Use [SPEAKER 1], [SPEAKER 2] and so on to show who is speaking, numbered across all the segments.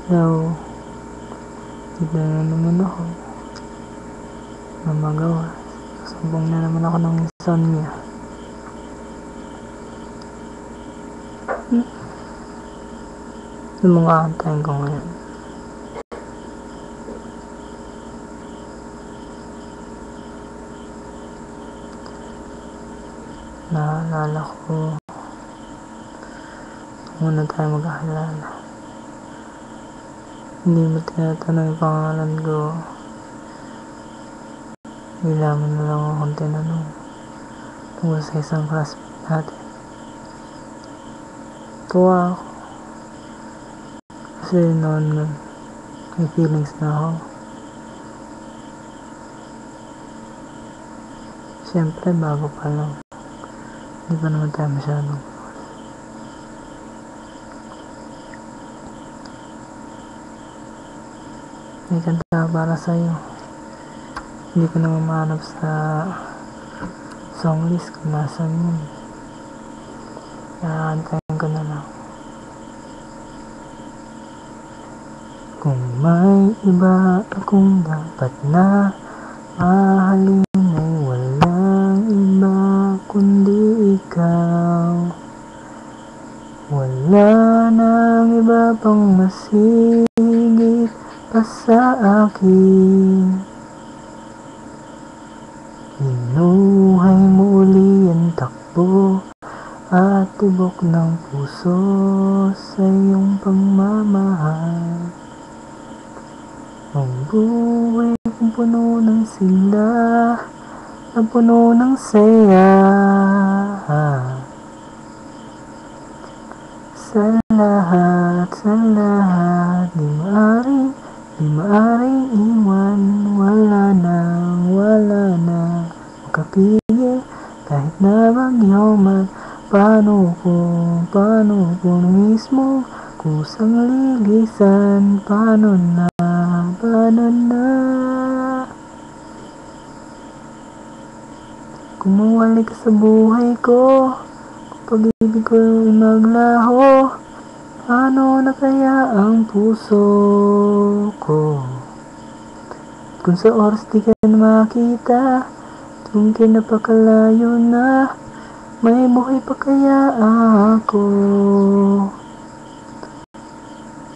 [SPEAKER 1] Now, dito na naman ako na magawa. Sumbong na naman ako ng insomnia. Yung mga antayin ko ngayon. Naalala ko muna tayo magkakalala. Hindi mo tinatanong yung pangalan ko. Bigla mo na lang akong tinanong tungkol sa isang classmate natin. Tuwa ako. Kasi noon may feelings na ako. Siyempre bago pa lang. Hindi pa naman tayo masyadong. May kanta para sa'yo. Hindi ko naman mahanap sa song list kung nasan yun. Antayin ko na lang. Kung may iba akong dapat na mahalin ay walang iba kundi ikaw. Wala nang iba pang masigit pa sa akin. Hinuhay mo uli ang takbo at tibok ng puso sa iyong pagmamahal. Ang buhay kong puno ng sigla na puno ng saya. Sa lahat, di maaaring iwan. Wala na makapigil kahit na bagyo man. Paano kung mismo kusang lilisan? Paano na kung mawali ka sa buhay ko, kung pag-ibig ko ay maglaho, paano na kaya ang puso ko? Kung sa oras di ka na makita, kung kinapakalayo na, may buhay pa kaya ako?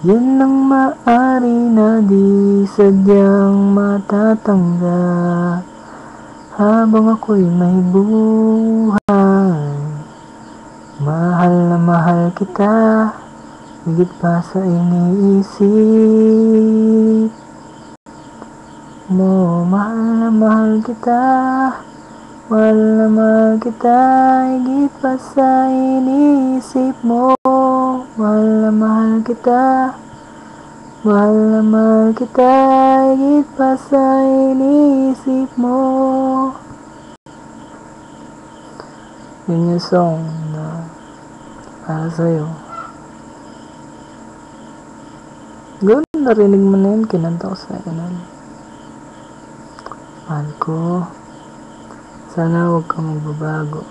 [SPEAKER 1] Yan ang maaari na di sadyang matatanggap habang ako'y may buhay. Mahal na mahal kita, higit pa sa iniisip mo. Mahal na mahal kita, higit pa sa iniisip mo. Mahal na mahal kita, higit pa sa iniisip mo. Yun yung song na para sa'yo. Gano'n narinig mo na yun, kinanta ko sa'yo nun. Mahal ko, sana huwag kang magbabago.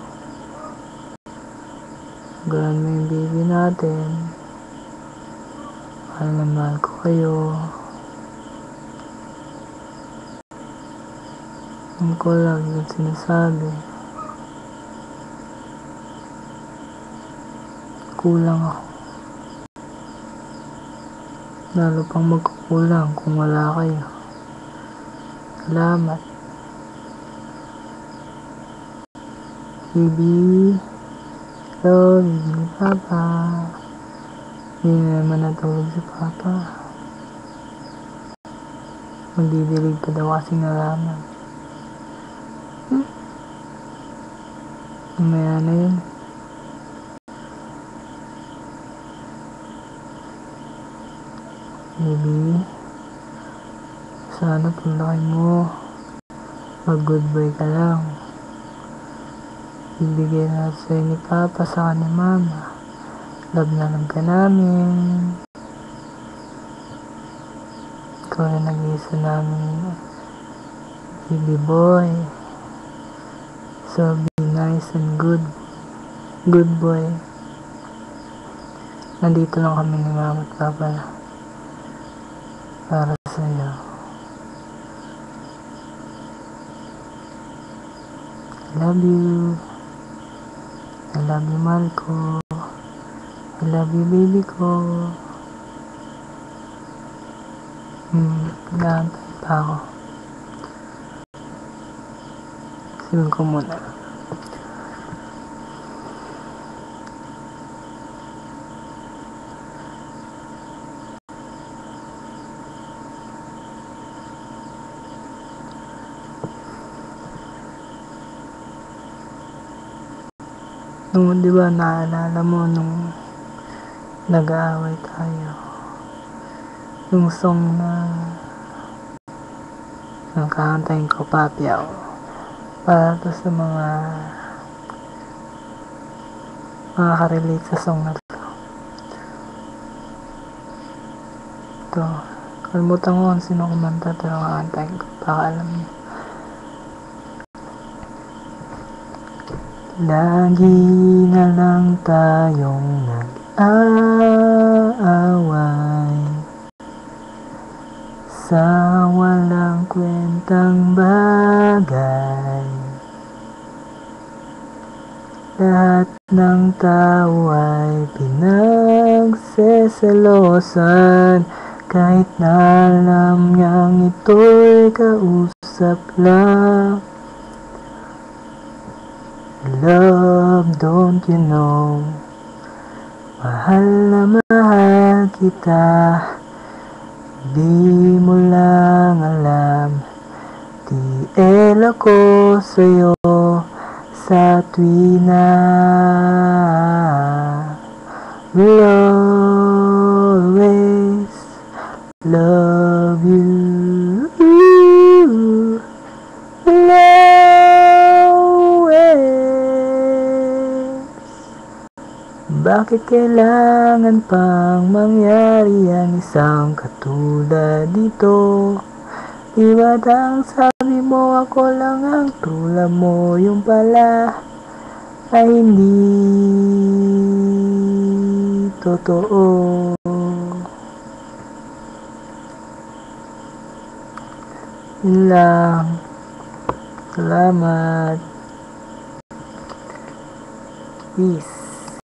[SPEAKER 1] Gano'n mo yung baby natin. Mahal na mahal ko kayo. Alam ko lang yung sinasabi. Kulang ako. Lalo pang magkukulang kung wala kayo. Salamat. Baby. Hello, baby ni Papa. Hindi na naman natulog si Papa. Magdidilig pa daw kasi nalaman. Mamaya na yun. Baby, sana paglaki mo, mag-goodbye ka lang. Ibigay na sa'yo ni Papa sa ni Mama. Love na lang ka namin. Ikaw na nag-iisa namin, baby boy. So be nice and good boy. Nandito lang kami ni Mama at Papa na. para sa'yo. I love you. I love you, mahal ko. I love you, baby ko. Nagantay pa ako. Sabihin ko muna. Nung, di ba, naalala mo nung nag-aaway tayo? Yung song na ang kakantahin ko, Papyaw. Para to sa mga makaka-relate sa song na to. Ito, kalimutan ko kung sino kumanta, pero kakantahin ko, baka alam niyo. Lagi na lang tayong nag-aaway sa walang kwentang bagay. Lahat ng tao ay pinagseselosan, kahit na alam niyang ito'y kausap lang. Love, don't you know, mahal na mahal kita. Di mo lang alam, tiel ako sa'yo sa tuwina. Will always love you. Bakit kailangan pang mangyari ang isang katulad dito? Di ba't ang sabi mo ako lang ang tulad mo, yung pala ay hindi totoo. Yun lang. Salamat. Peace.